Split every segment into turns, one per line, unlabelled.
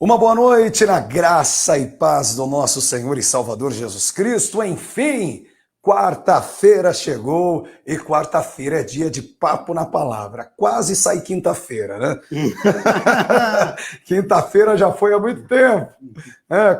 Uma boa noite na graça e paz do nosso Senhor e Salvador Jesus Cristo. Enfim, quarta-feira chegou e quarta-feira é dia de papo na palavra. Quase sai quinta-feira, né? Quinta-feira já foi há muito tempo.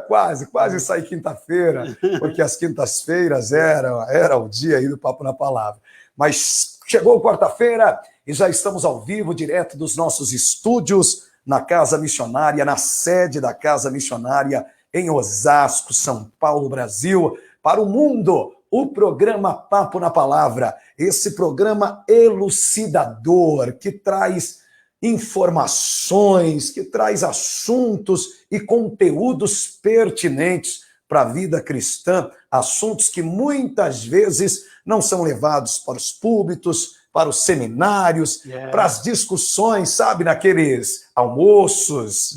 Quase sai quinta-feira, porque as quintas-feiras era o dia aí do papo na palavra. Mas chegou quarta-feira e já estamos ao vivo, direto dos nossos estúdios, na Casa Missionária, na sede da Casa Missionária, em Osasco, São Paulo, Brasil, para o mundo, o programa Papo na Palavra, esse programa elucidador, que traz informações, que traz assuntos e conteúdos pertinentes para a vida cristã, assuntos que muitas vezes não são levados para os púlpitos, para os seminários, para as discussões, sabe, naqueles almoços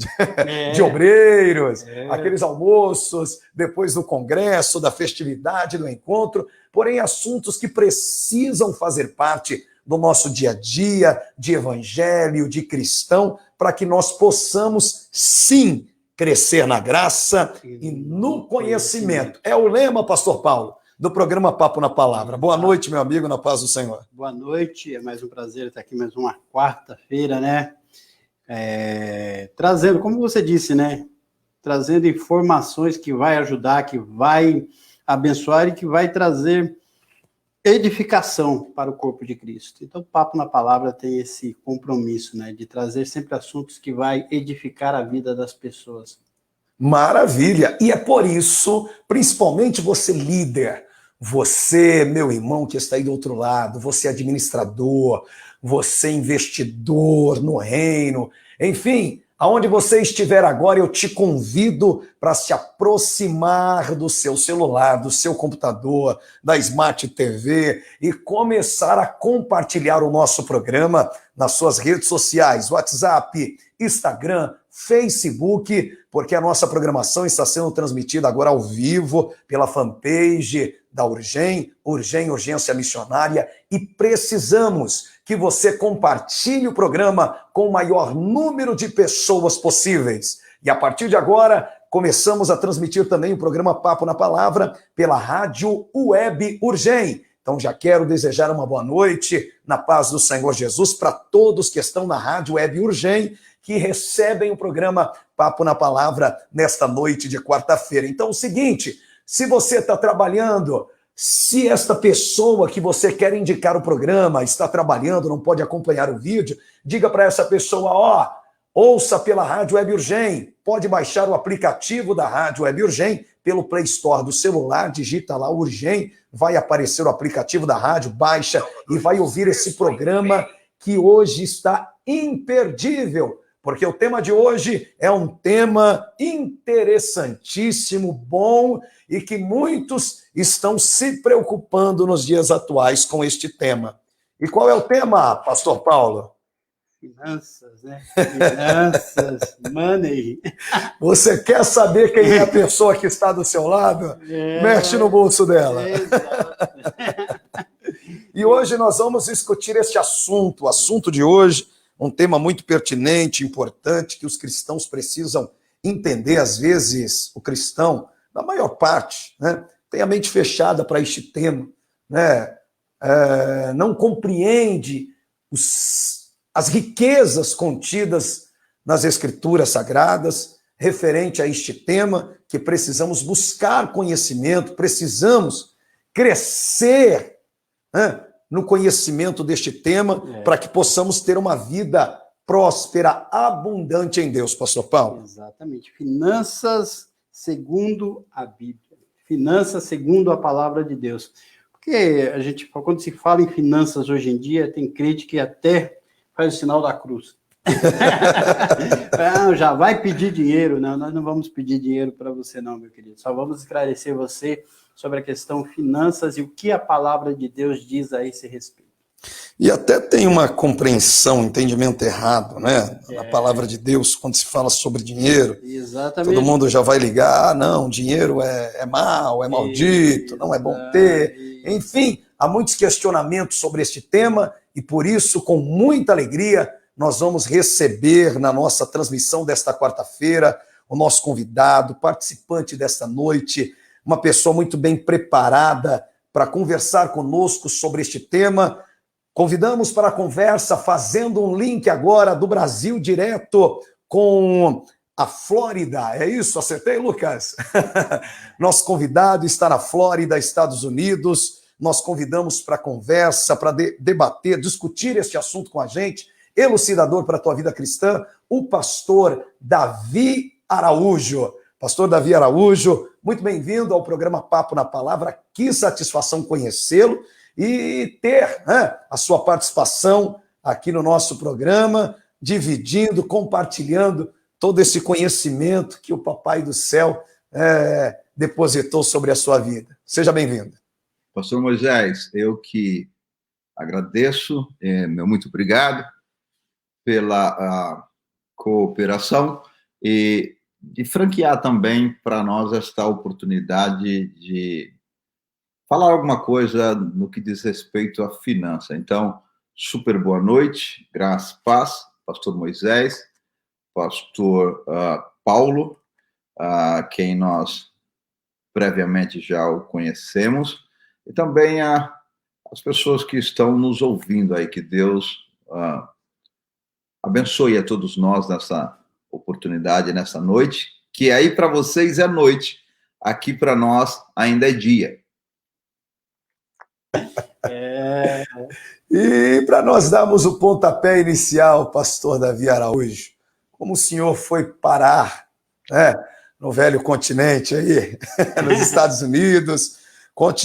de obreiros, aqueles almoços depois do congresso, da festividade, do encontro, porém assuntos que precisam fazer parte do nosso dia a dia, de evangelho, de cristão, para que nós possamos, sim, crescer na graça e no conhecimento. É o lema, Pastor Paulo, do programa Papo na Palavra. Boa noite, meu amigo, na paz do Senhor.
Boa noite, é mais um prazer estar aqui, mais uma quarta-feira, né? Trazendo, como você disse, né? Trazendo informações que vai ajudar, que vai abençoar e que vai trazer edificação para o corpo de Cristo. Então, o Papo na Palavra tem esse compromisso, né? De trazer sempre assuntos que vai edificar a vida das pessoas.
Maravilha! E é por isso, principalmente você líder, você, meu irmão que está aí do outro lado, você administrador, você investidor no reino, enfim, aonde você estiver agora, eu te convido para se aproximar do seu celular, do seu computador, da Smart TV e começar a compartilhar o nosso programa nas suas redes sociais, WhatsApp, Instagram, Facebook, porque a nossa programação está sendo transmitida agora ao vivo pela fanpage da Urgência Missionária, e precisamos que você compartilhe o programa com o maior número de pessoas possíveis. E a partir de agora, começamos a transmitir também o programa Papo na Palavra pela Rádio Web Urgem. Então já quero desejar uma boa noite na paz do Senhor Jesus para todos que estão na Rádio Web Urgem, que recebem o programa Papo na Palavra nesta noite de quarta-feira. Então, é o seguinte, se você está trabalhando, se esta pessoa que você quer indicar o programa está trabalhando, não pode acompanhar o vídeo, diga para essa pessoa, ouça pela Rádio Web Urgem, pode baixar o aplicativo da Rádio Web Urgem pelo Play Store do celular, digita lá Urgem, vai aparecer o aplicativo da rádio, baixa e vai ouvir esse programa que hoje está imperdível. Porque o tema de hoje é um tema interessantíssimo, bom, e que muitos estão se preocupando nos dias atuais com este tema. E qual é o tema, Pastor Paulo?
Finanças, né? Finanças, money.
Você quer saber quem é a pessoa que está do seu lado? Mexe no bolso dela. E hoje nós vamos discutir este assunto. O assunto de hoje, um tema muito pertinente, importante, que os cristãos precisam entender. Às vezes, o cristão, na maior parte, né, tem a mente fechada para este tema, né, não compreende as riquezas contidas nas Escrituras Sagradas, referente a este tema, que precisamos buscar conhecimento, precisamos crescer, né, no conhecimento deste tema, para que possamos ter uma vida próspera, abundante em Deus, Pastor Paulo.
Exatamente. Finanças segundo a Bíblia. Finanças segundo a palavra de Deus. Porque a gente, quando se fala em finanças hoje em dia, tem crente que até faz o sinal da cruz. Já vai pedir dinheiro. Não, nós não vamos pedir dinheiro para você não, meu querido. Só vamos esclarecer você sobre a questão finanças e o que a palavra de Deus diz a esse respeito.
E até tem uma compreensão, entendimento errado, né? Na palavra de Deus, quando se fala sobre dinheiro.
Exatamente.
Todo mundo já vai ligar, não, dinheiro é mal, é maldito, não é bom ter. Enfim, há muitos questionamentos sobre este tema e por isso, com muita alegria, nós vamos receber na nossa transmissão desta quarta-feira o nosso convidado, participante desta noite, uma pessoa muito bem preparada para conversar conosco sobre este tema. Convidamos para a conversa, fazendo um link agora do Brasil direto com a Flórida. É isso? Acertei, Lucas? Nosso convidado está na Flórida, Estados Unidos. Nós convidamos para a conversa, para debater, discutir este assunto com a gente, elucidador para a tua vida cristã, o pastor Davi Araújo. Pastor Davi Araújo, muito bem-vindo ao programa Papo na Palavra. Que satisfação conhecê-lo e ter a sua participação aqui no nosso programa, dividindo, compartilhando todo esse conhecimento que o Papai do Céu depositou sobre a sua vida. Seja bem-vindo.
Pastor Moisés, eu que agradeço, meu muito obrigado pela cooperação e de franquear também para nós esta oportunidade de falar alguma coisa no que diz respeito à finança. Então, super boa noite, graça e paz, pastor Moisés, pastor Paulo, quem nós previamente já o conhecemos, e também as pessoas que estão nos ouvindo aí, que Deus abençoe a todos nós nessa oportunidade, nessa noite, que aí para vocês é noite, aqui para nós ainda é dia.
E para nós darmos o pontapé inicial, pastor Davi Araújo, como o senhor foi parar no velho continente aí, nos Estados Unidos,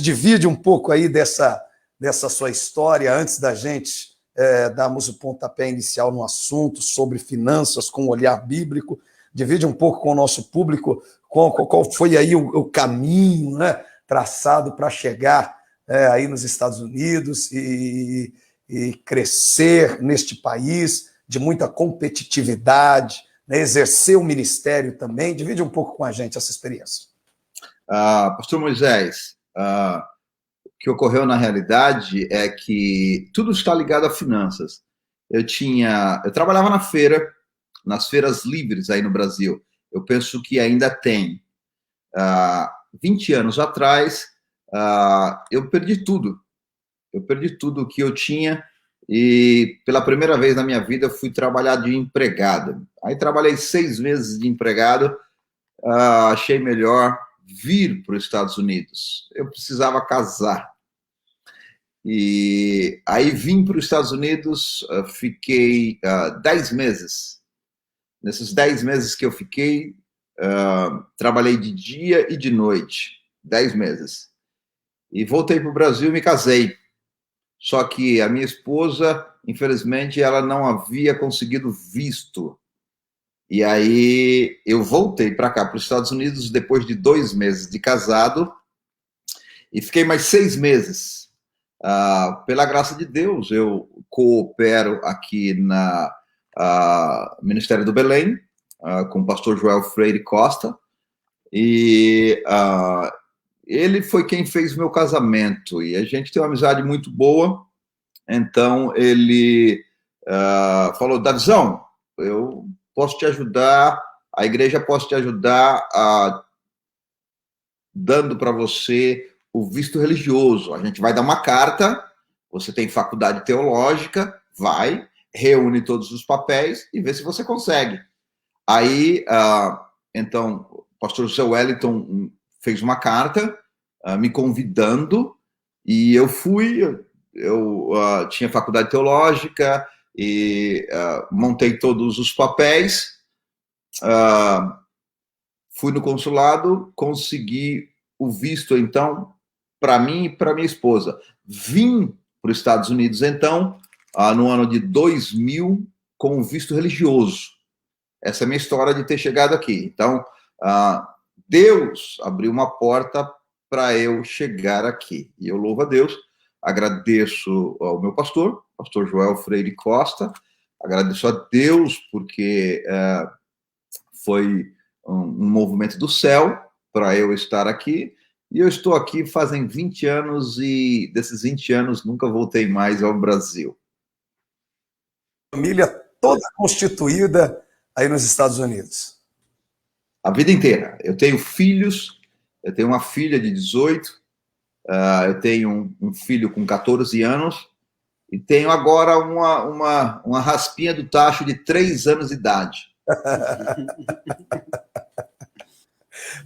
divide um pouco aí dessa sua história antes da gente darmos o pontapé inicial no assunto sobre finanças com um olhar bíblico, divide um pouco com o nosso público qual foi aí o caminho traçado para chegar aí nos Estados Unidos e crescer neste país de muita competitividade, exercer o ministério também. Divide um pouco com a gente essa experiência.
Pastor Moisés, o que ocorreu na realidade é que tudo está ligado a finanças. Eu trabalhava nas feiras livres aí no Brasil. Eu penso que ainda tem. 20 anos atrás, eu perdi tudo. Eu perdi tudo que eu tinha e pela primeira vez na minha vida fui trabalhar de empregado. Aí trabalhei 6 meses de empregado, achei melhor vir para os Estados Unidos. Eu precisava casar. E aí vim para os Estados Unidos, fiquei 10 meses. Nesses 10 meses que eu fiquei, trabalhei de dia e de noite, 10 meses. E voltei para o Brasil e me casei. Só que a minha esposa, infelizmente, ela não havia conseguido visto. E aí eu voltei para cá, para os Estados Unidos, depois de 2 meses de casado, e fiquei mais 6 meses. Pela graça de Deus, eu coopero aqui na Ministério do Belém, com o pastor Joel Freire Costa, e ele foi quem fez o meu casamento, e a gente tem uma amizade muito boa. Então ele falou: Davizão, eu posso te ajudar, a igreja pode te ajudar dando para você o visto religioso. A gente vai dar uma carta, você tem faculdade teológica, vai, reúne todos os papéis e vê se você consegue. Aí, então, o pastor José Wellington fez uma carta me convidando e eu fui. Eu tinha faculdade teológica e montei todos os papéis, fui no consulado, consegui o visto, então, para mim e para minha esposa. Vim para os Estados Unidos, então, no ano de 2000, com o visto religioso. Essa é a minha história de ter chegado aqui. Então, Deus abriu uma porta para eu chegar aqui. E eu louvo a Deus, agradeço ao meu pastor Joel Freire Costa, agradeço a Deus porque foi um movimento do céu para eu estar aqui. E eu estou aqui fazem 20 anos e desses 20 anos nunca voltei mais ao Brasil.
Família toda constituída aí nos Estados Unidos.
a vida inteira. Eu tenho filhos, eu tenho uma filha de 18, eu tenho um filho com 14 anos, e tenho agora uma raspinha do tacho de 3 anos de idade.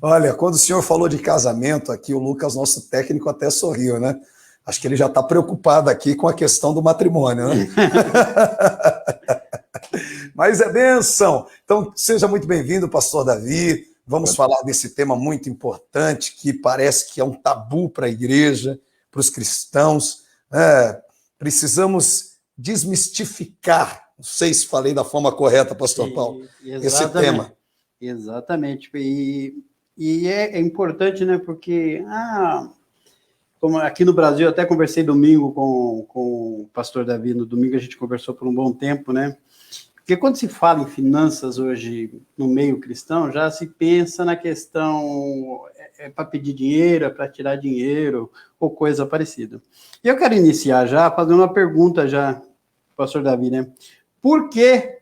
Olha, quando o senhor falou de casamento aqui, o Lucas, nosso técnico, até sorriu, né? Acho que ele já está preocupado aqui com a questão do matrimônio, né? Mas é bênção. Então, seja muito bem-vindo, pastor Davi. Vamos falar desse tema muito importante, que parece que é um tabu para a igreja, para os cristãos. Precisamos desmistificar, não sei se falei da forma correta, pastor Paulo, esse tema.
Exatamente. E é importante, né? Porque como aqui no Brasil, eu até conversei domingo com o pastor Davi, no domingo a gente conversou por um bom tempo, né? Porque quando se fala em finanças hoje no meio cristão, já se pensa na questão para pedir dinheiro, para tirar dinheiro, ou coisa parecida. E eu quero iniciar já fazendo uma pergunta já, pastor Davi, né? Por que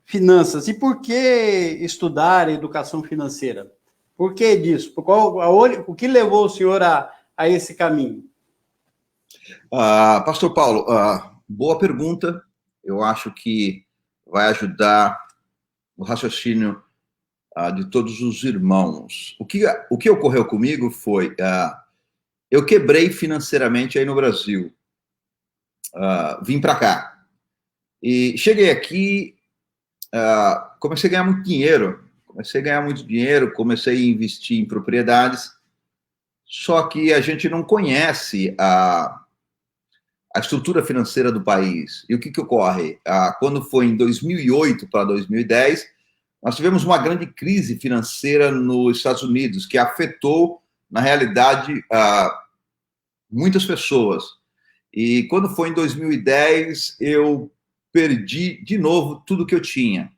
finanças? E por que estudar educação financeira? Por que disso? O que levou o senhor a esse caminho?
Pastor Paulo, boa pergunta. Eu acho que vai ajudar o raciocínio de todos os irmãos. O que ocorreu comigo foi, eu quebrei financeiramente aí no Brasil. Vim para cá. E cheguei aqui, comecei a ganhar muito dinheiro. Comecei a investir em propriedades. Só que a gente não conhece a estrutura financeira do país. E o que ocorre? Quando foi em 2008 para 2010, nós tivemos uma grande crise financeira nos Estados Unidos, que afetou, na realidade, muitas pessoas. E quando foi em 2010, eu perdi de novo tudo que eu tinha.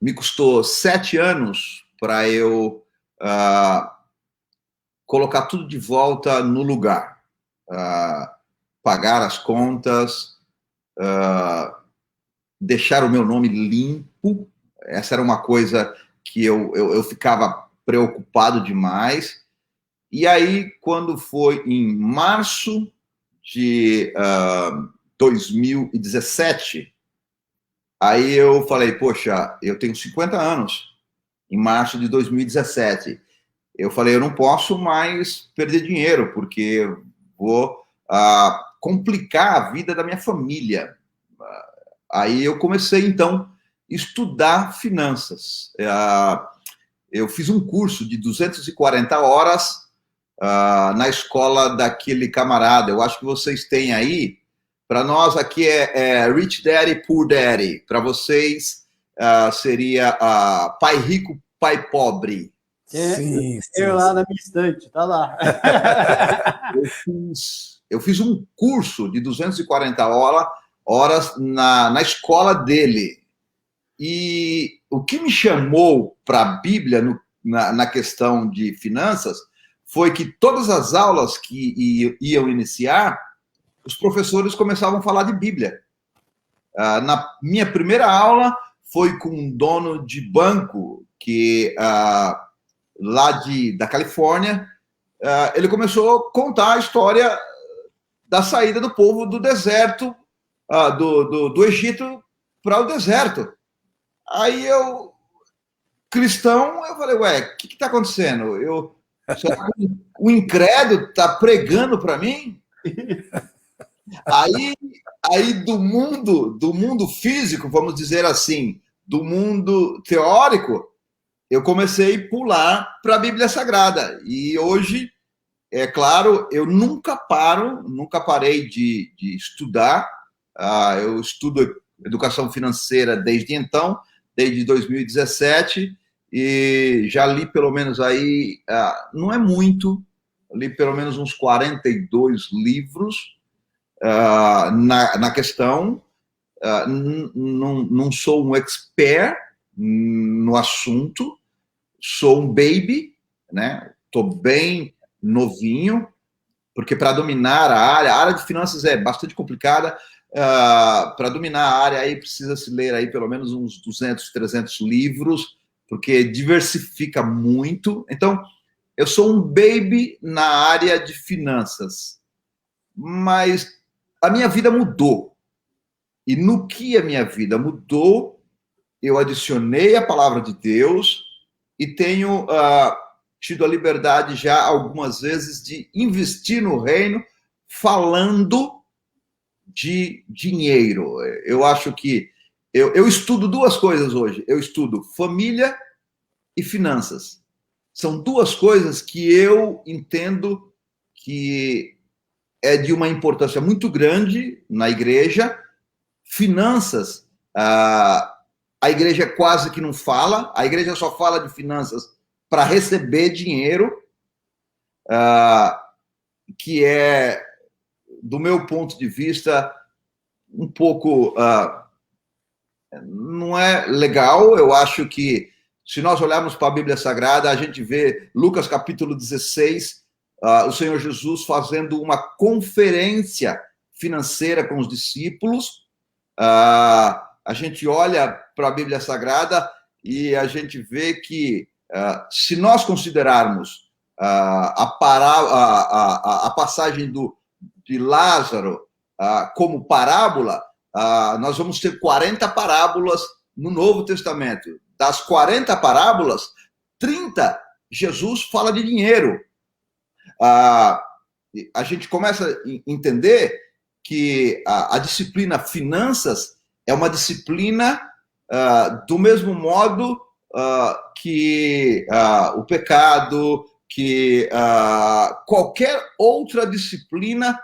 Me custou 7 anos para eu colocar tudo de volta no lugar. Pagar as contas, deixar o meu nome limpo. Essa era uma coisa que eu ficava preocupado demais. E aí, quando foi em março de 2017, aí eu falei, poxa, eu tenho 50 anos, em março de 2017. Eu falei, eu não posso mais perder dinheiro, porque vou complicar a vida da minha família. Aí eu comecei, então, a estudar finanças. Eu fiz um curso de 240 horas na escola daquele camarada. Eu acho que vocês têm aí. Para nós aqui é Rich Daddy, Poor Daddy. Para vocês seria Pai Rico, Pai Pobre.
Sim. Lá na minha estante, tá lá.
Eu fiz um curso de 240 horas na escola dele. E o que me chamou para a Bíblia na questão de finanças foi que todas as aulas que iam iniciar, os professores começavam a falar de Bíblia. Na minha primeira aula foi com um dono de banco que lá da Califórnia, ele começou a contar a história da saída do povo do deserto, do Egito para o deserto. Aí eu, cristão, eu falei, ué, o que está acontecendo? Será que o incrédulo está pregando para mim? Aí do mundo físico, vamos dizer assim, do mundo teórico, eu comecei a pular para a Bíblia Sagrada. E hoje, é claro, eu nunca parei de estudar. Eu estudo educação financeira desde então, desde 2017, e já li pelo menos aí, não é muito, li pelo menos uns 42 livros na questão. Não sou um expert no assunto, sou um baby, né? Estou bem novinho, porque para dominar a área de finanças é bastante complicada. Para dominar a área aí precisa se ler aí pelo menos uns 200, 300 livros porque diversifica muito. Então, eu sou um baby na área de finanças, mas a minha vida mudou. E no que a minha vida mudou, eu adicionei a palavra de Deus e tenho tido a liberdade já algumas vezes de investir no reino falando de dinheiro. Eu acho que eu estudo duas coisas hoje. Eu estudo família e finanças. São duas coisas que eu entendo que é de uma importância muito grande na igreja. Finanças, a igreja quase que não fala, a igreja só fala de finanças para receber dinheiro, que é, do meu ponto de vista, um pouco... não é legal. Eu acho que, se nós olharmos para a Bíblia Sagrada, a gente vê Lucas capítulo 16, o Senhor Jesus fazendo uma conferência financeira com os discípulos. A gente olha para a Bíblia Sagrada e a gente vê que, se nós considerarmos a passagem de Lázaro como parábola, nós vamos ter 40 parábolas no Novo Testamento. Das 40 parábolas, 30 Jesus fala de dinheiro. A gente começa a entender que a disciplina finanças é uma disciplina do mesmo modo que o pecado, que qualquer outra disciplina,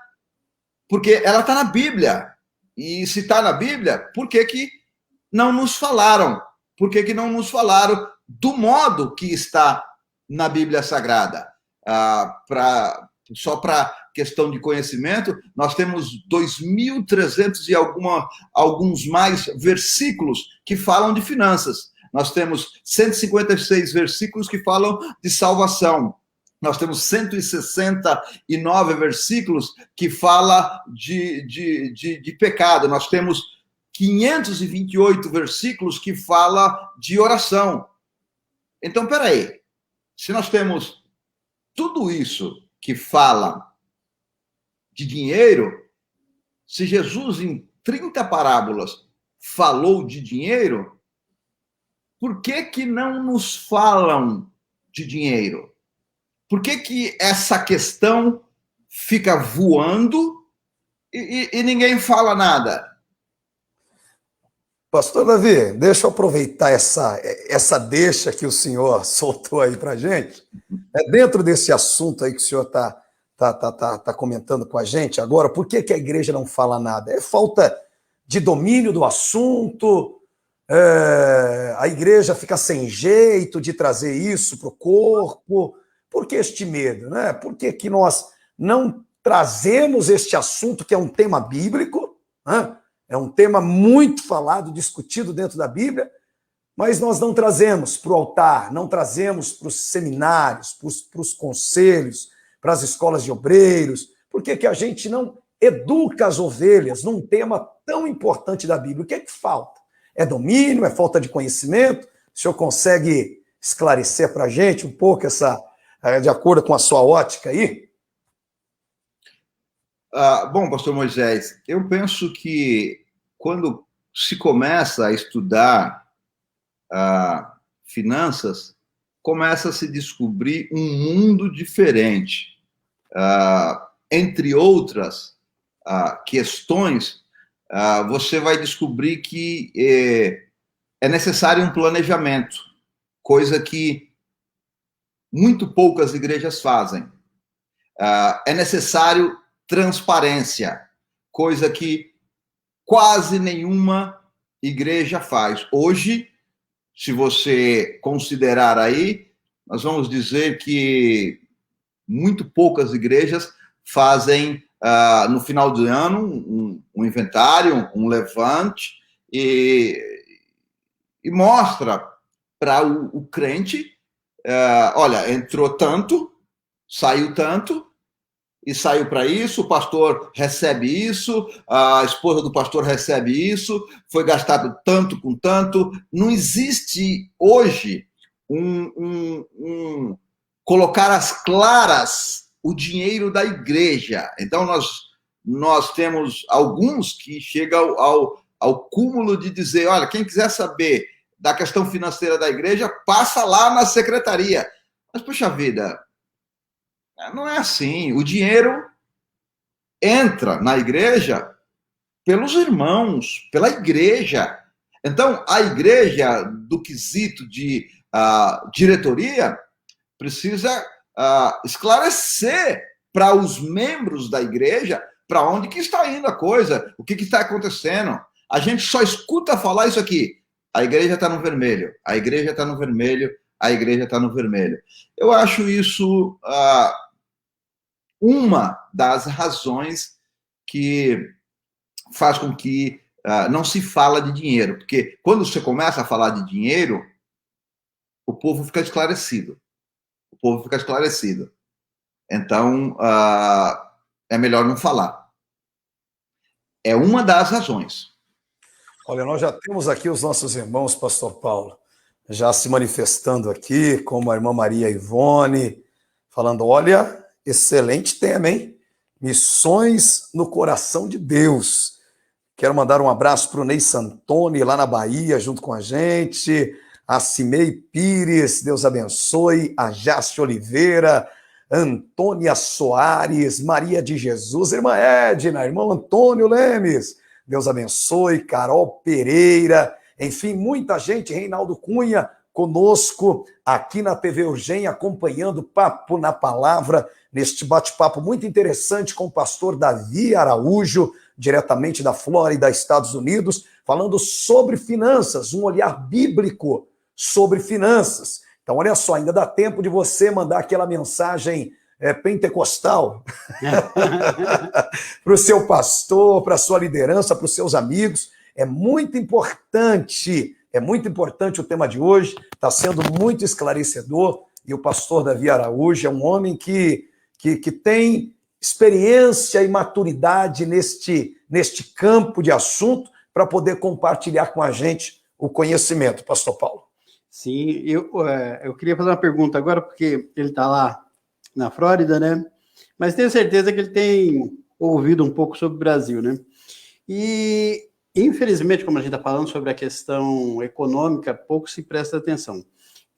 porque ela está na Bíblia. E se está na Bíblia, por que não nos falaram? Por que não nos falaram do modo que está na Bíblia Sagrada? Só para questão de conhecimento, nós temos 2.300 e alguns mais versículos que falam de finanças. Nós temos 156 versículos que falam de salvação. Nós temos 169 versículos que falam de pecado. Nós temos 528 versículos que falam de oração. Então, peraí. Se nós temos tudo isso que fala de dinheiro, se Jesus, em 30 parábolas, falou de dinheiro, por que não nos falam de dinheiro? Por que essa questão fica voando e ninguém fala nada?
Pastor Davi, deixa eu aproveitar essa deixa que o senhor soltou aí para a gente. Dentro desse assunto aí que o senhor está comentando com a gente agora, por que a igreja não fala nada? É falta de domínio do assunto? A igreja fica sem jeito de trazer isso para o corpo? Por que este medo, né? Por que nós não trazemos este assunto, que é um tema bíblico, né? É um tema muito falado, discutido dentro da Bíblia, mas nós não trazemos para o altar, não trazemos para os seminários, para os conselhos, para as escolas de obreiros? Por que a gente não educa as ovelhas num tema tão importante da Bíblia? O que falta? É domínio? É falta de conhecimento? O senhor consegue esclarecer para a gente um pouco de acordo com a sua ótica aí?
Bom, pastor Moisés, eu penso que quando se começa a estudar finanças, começa a se descobrir um mundo diferente. Entre outras questões, você vai descobrir que é necessário um planejamento, coisa que muito poucas igrejas fazem. É necessário transparência, coisa que quase nenhuma igreja faz. Hoje, se você considerar aí, nós vamos dizer que muito poucas igrejas fazem, no final do ano, um inventário, um levante, e mostra para o crente, olha, entrou tanto, saiu tanto, e saiu para isso, o pastor recebe isso, a esposa do pastor recebe isso, foi gastado tanto com tanto. Não existe hoje colocar às claras o dinheiro da igreja. Então, nós temos alguns que chegam ao cúmulo de dizer, olha, quem quiser saber da questão financeira da igreja, passa lá na secretaria. Mas, puxa vida, não é assim. O dinheiro entra na igreja pelos irmãos, pela igreja. Então, a igreja, do quesito de diretoria, precisa esclarecer para os membros da igreja para onde que está indo a coisa, o que está acontecendo. A gente só escuta falar isso aqui. A igreja está no vermelho, a igreja está no vermelho, a igreja está no vermelho. Eu acho isso uma das razões que faz com que não se fala de dinheiro. Porque quando você começa a falar de dinheiro, o povo fica esclarecido. O povo fica esclarecido. Então, é melhor não falar. É uma das razões.
Olha, nós já temos aqui os nossos irmãos, pastor Paulo, já se manifestando aqui, como a irmã Maria Ivone, falando, olha, excelente tema, hein? Missões no coração de Deus. Quero mandar um abraço para o Ney Santoni, lá na Bahia, junto com a gente, a Cimei Pires, Deus abençoe, a Jace Oliveira, Antônia Soares, Maria de Jesus, irmã Edna, irmão Antônio Lemes, Deus abençoe, Carol Pereira, enfim, muita gente, Reinaldo Cunha, conosco aqui na TV Urgem, acompanhando Papo na Palavra, neste bate-papo muito interessante com o pastor Davi Araújo, diretamente da Flórida, Estados Unidos, falando sobre finanças, um olhar bíblico sobre finanças. Então, olha só, ainda dá tempo de você mandar aquela mensagem pentecostal para o seu pastor, para a sua liderança, para os seus amigos. É muito importante o tema de hoje, está sendo muito esclarecedor, e o pastor Davi Araújo é um homem que tem experiência e maturidade neste campo de assunto para poder compartilhar com a gente o conhecimento, pastor Paulo.
Sim, eu queria fazer uma pergunta agora, porque ele está lá na Flórida, né? Mas tenho certeza que ele tem ouvido um pouco sobre o Brasil, né? E, infelizmente, como a gente está falando sobre a questão econômica, pouco se presta atenção.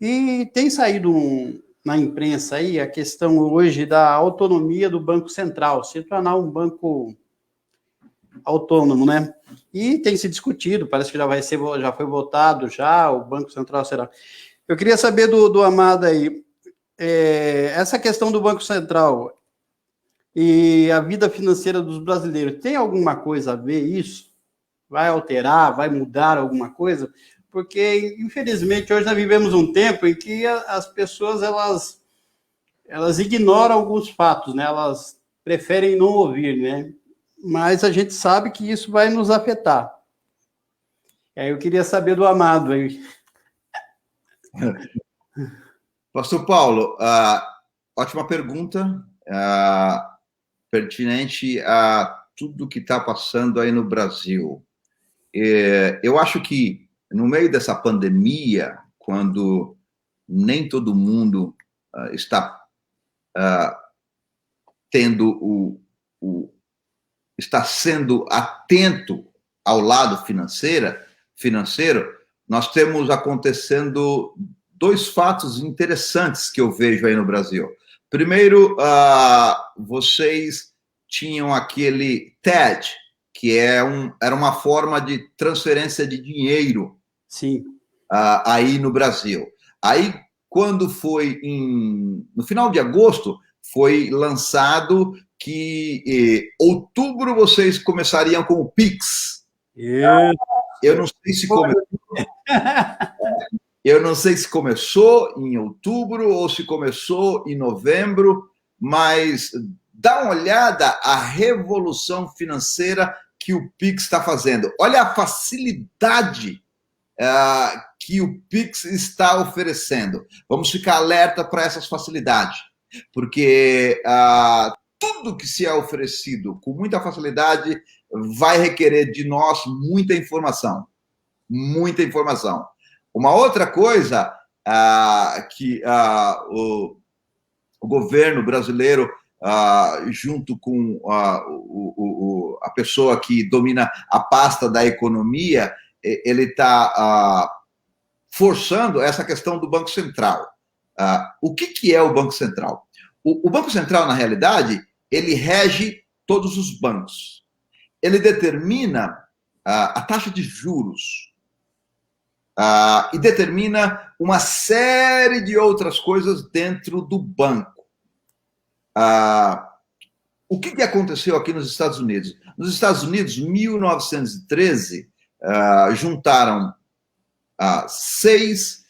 E tem saído na imprensa aí a questão hoje da autonomia do Banco Central, se tornar um banco autônomo, né? E tem se discutido, parece que já foi votado, o Banco Central será. Eu queria saber do Amado aí, essa questão do Banco Central e a vida financeira dos brasileiros, tem alguma coisa a ver isso? Vai alterar, vai mudar alguma coisa? Porque, infelizmente, hoje nós vivemos um tempo em que as pessoas, elas ignoram alguns fatos, né? Elas preferem não ouvir, né? Mas a gente sabe que isso vai nos afetar. Aí eu queria saber do Amado aí.
Pastor Paulo, ótima pergunta, pertinente a tudo que está passando aí no Brasil. Eu acho que no meio dessa pandemia, quando nem todo mundo está está sendo atento ao lado financeiro, nós temos acontecendo dois fatos interessantes que eu vejo aí no Brasil. Primeiro, vocês tinham aquele TED, que era uma forma de transferência de dinheiro.
Sim.
Aí no Brasil. Aí, quando foi no final de agosto, foi lançado que outubro vocês começariam com o Pix. Eu não sei se começou. Eu não sei se começou em outubro ou se começou em novembro, mas dá uma olhada à revolução financeira que o Pix está fazendo. Olha a facilidade que o Pix está oferecendo. Vamos ficar alerta para essas facilidades, porque tudo que se é oferecido com muita facilidade vai requerer de nós muita informação. Muita informação. Uma outra coisa que o governo brasileiro, junto com a pessoa que domina a pasta da economia, ele está forçando essa questão do Banco Central. O que é o Banco Central? O Banco Central, na realidade, ele rege todos os bancos. Ele determina a taxa de juros e determina uma série de outras coisas dentro do banco. O que aconteceu aqui nos Estados Unidos? Nos Estados Unidos, em 1913, juntaram seis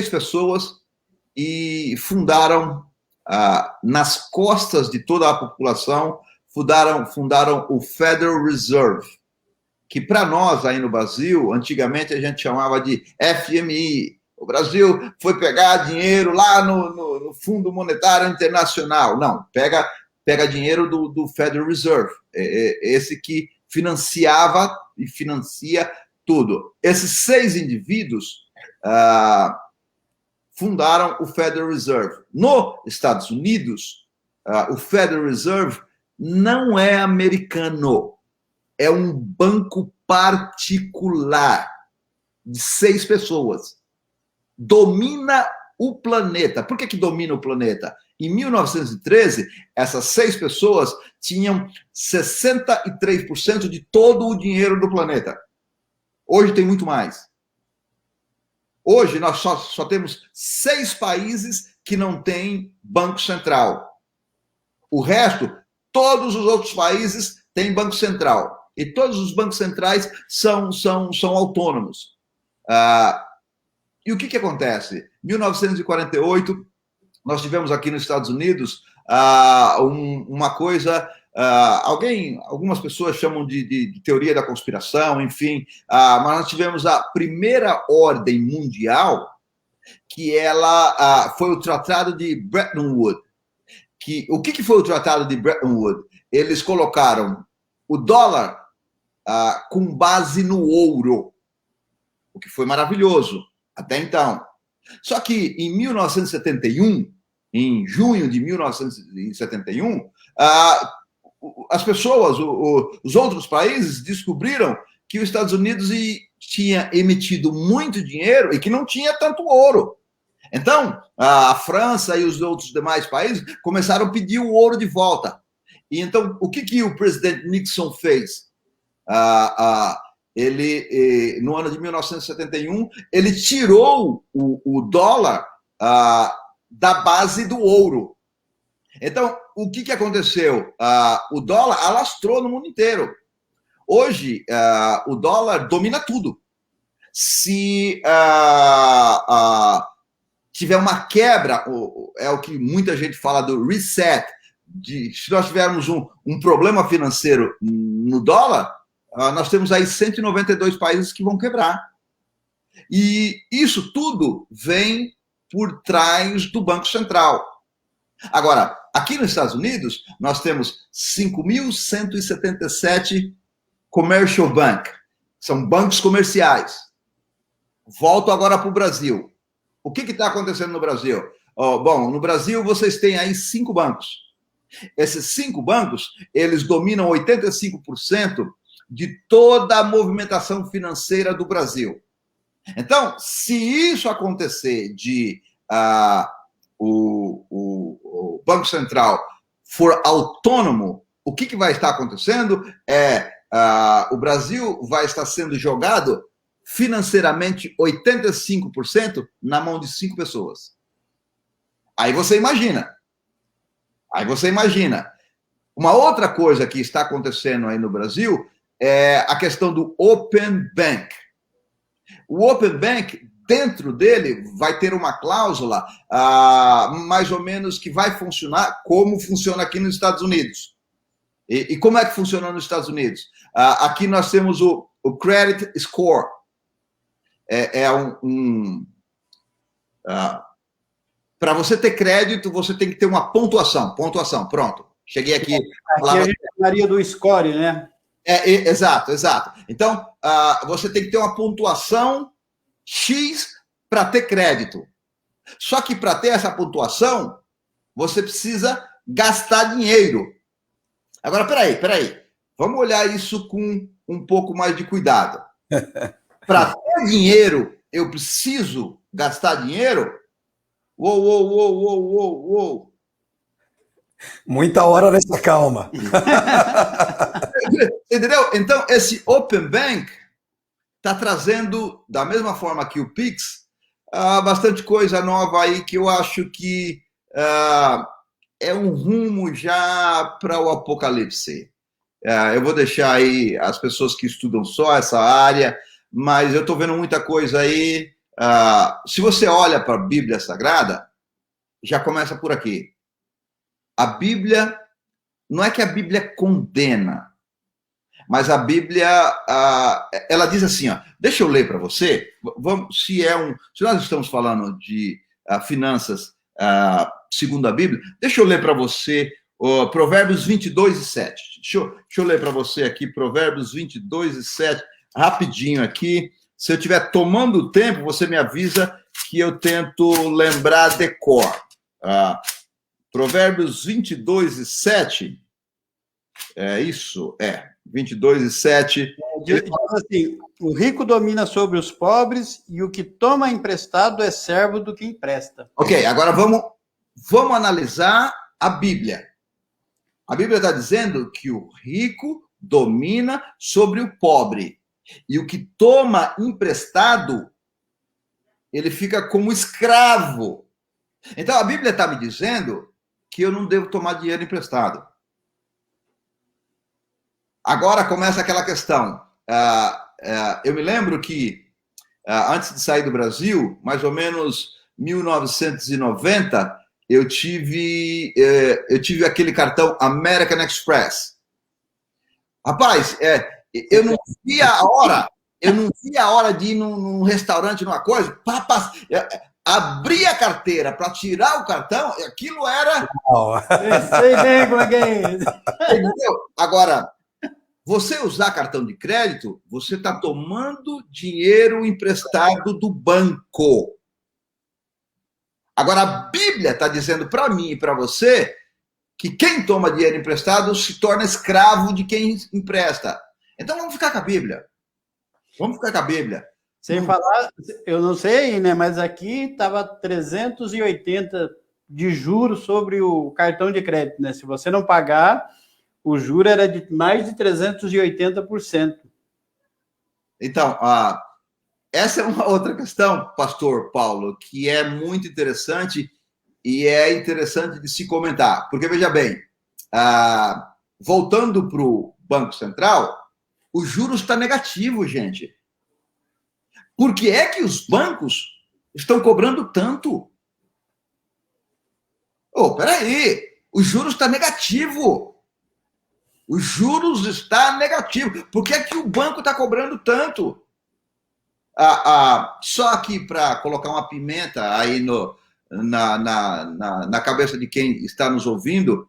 pessoas e fundaram, nas costas de toda a população, fundaram o Federal Reserve, que para nós aí no Brasil, antigamente a gente chamava de FMI. O Brasil foi pegar dinheiro lá no Fundo Monetário Internacional. Não, pega dinheiro do Federal Reserve, esse que financiava e financia tudo. Esses 6 indivíduos fundaram o Federal Reserve. Nos Estados Unidos, o Federal Reserve não é americano, é um banco particular de 6 pessoas. Domina o planeta. Por que domina o planeta? Em 1913, essas 6 pessoas tinham 63% de todo o dinheiro do planeta. Hoje tem muito mais. Hoje nós só temos 6 países que não têm Banco Central. O resto, todos os outros países têm Banco Central. E todos os bancos centrais são autônomos. E o que acontece? Em 1948, nós tivemos aqui nos Estados Unidos uma coisa... algumas pessoas chamam de teoria da conspiração, enfim, mas nós tivemos a primeira ordem mundial, que ela foi o Tratado de Bretton Woods. O que foi o Tratado de Bretton Woods? Eles colocaram o dólar com base no ouro, o que foi maravilhoso até então. Só que em 1971, em junho de 1971, as pessoas, os outros países descobriram que os Estados Unidos tinha emitido muito dinheiro e que não tinha tanto ouro. Então, a França e os outros demais países começaram a pedir o ouro de volta. E então, o que o presidente Nixon fez? Ele, no ano de 1971, ele tirou o dólar da base do ouro. Então, o que aconteceu? O dólar alastrou no mundo inteiro. Hoje, o dólar domina tudo. Se tiver uma quebra, é o que muita gente fala do reset, se nós tivermos um problema financeiro no dólar, nós temos aí 192 países que vão quebrar. E isso tudo vem por trás do Banco Central. Agora, aqui nos Estados Unidos, nós temos 5.177 commercial bank, são bancos comerciais. Volto agora para o Brasil. O que está acontecendo no Brasil? Bom, no Brasil vocês têm aí 5 bancos. Esses 5 bancos, eles dominam 85% de toda a movimentação financeira do Brasil. Então, se isso acontecer de o Banco Central for autônomo, o que vai estar acontecendo o Brasil vai estar sendo jogado financeiramente 85% na mão de 5 pessoas. Aí você imagina. Uma outra coisa que está acontecendo aí no Brasil é a questão do Open Bank. O Open Bank, dentro dele, vai ter uma cláusula mais ou menos que vai funcionar como funciona aqui nos Estados Unidos. E como é que funciona nos Estados Unidos? Aqui nós temos o Credit Score. Para você ter crédito, você tem que ter uma pontuação. Pronto. Cheguei aqui.
Aqui a gente chamaria do score, né?
Exato. Então, você tem que ter uma pontuação X para ter crédito. Só que para ter essa pontuação, você precisa gastar dinheiro. Agora, peraí. Vamos olhar isso com um pouco mais de cuidado. Para ter dinheiro, eu preciso gastar dinheiro? Uou.
Muita hora nessa calma.
Entendeu? Então, esse Open Bank está trazendo, da mesma forma que o Pix, bastante coisa nova aí que eu acho que é um rumo já para o apocalipse. Eu vou deixar aí as pessoas que estudam só essa área, mas eu estou vendo muita coisa aí. Se você olha para a Bíblia Sagrada, já começa por aqui. A Bíblia, não é que a Bíblia condena, mas a Bíblia, ela diz assim, ó, deixa eu ler para você, se nós estamos falando de finanças segundo a Bíblia, deixa eu ler para você Provérbios 22:7. Deixa eu ler para você aqui, Provérbios 22:7, rapidinho aqui. Se eu estiver tomando tempo, você me avisa que eu tento lembrar de cor. Provérbios 22:7, isso, 22:7.
Diz assim, o rico domina sobre os pobres e o que toma emprestado é servo do que empresta.
Ok, agora vamos analisar a Bíblia. A Bíblia está dizendo que o rico domina sobre o pobre. E o que toma emprestado, ele fica como escravo. Então a Bíblia está me dizendo que eu não devo tomar dinheiro emprestado. Agora começa aquela questão. Eu me lembro que antes de sair do Brasil, mais ou menos 1990, eu tive aquele cartão American Express. Rapaz, eu não via a hora de ir num restaurante, numa coisa, abrir a carteira para tirar o cartão, aquilo era...
Sei bem como é que é isso.
Entendeu? Agora, você usar cartão de crédito, você está tomando dinheiro emprestado do banco. Agora, a Bíblia está dizendo para mim e para você que quem toma dinheiro emprestado se torna escravo de quem empresta. Então, vamos ficar com a Bíblia.
Sem falar, eu não sei, né? Mas aqui estava 380 de juros sobre o cartão de crédito, né? Se você não pagar, o juro era de mais de 380%.
Então, essa é uma outra questão, pastor Paulo, que é muito interessante e é interessante de se comentar. Porque, veja bem, voltando para o Banco Central, o juros está negativo, gente. Por que é que os bancos estão cobrando tanto? Peraí, o juros está negativo. Os juros está negativo. Por que é que o banco está cobrando tanto? Só aqui para colocar uma pimenta aí na cabeça de quem está nos ouvindo,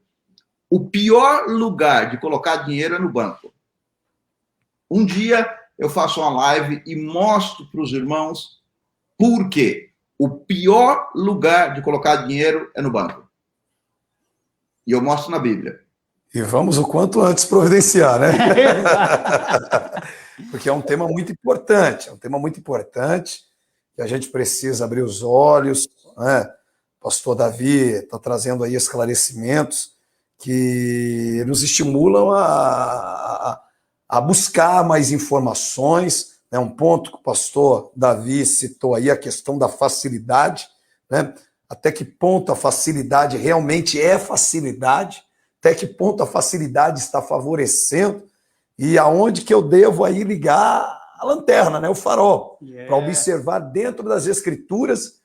o pior lugar de colocar dinheiro é no banco. Um dia eu faço uma live e mostro para os irmãos por quê. O pior lugar de colocar dinheiro é no banco. E eu mostro na Bíblia.
E vamos o quanto antes providenciar, né? Porque é um tema muito importante, que a gente precisa abrir os olhos, né? O pastor Davi está trazendo aí esclarecimentos que nos estimulam a buscar mais informações, né? Um ponto que o pastor Davi citou aí, a questão da facilidade, né? Até que ponto a facilidade realmente é facilidade, até que ponto a facilidade está favorecendo e aonde que eu devo aí ligar a lanterna, né, o farol, para observar dentro das Escrituras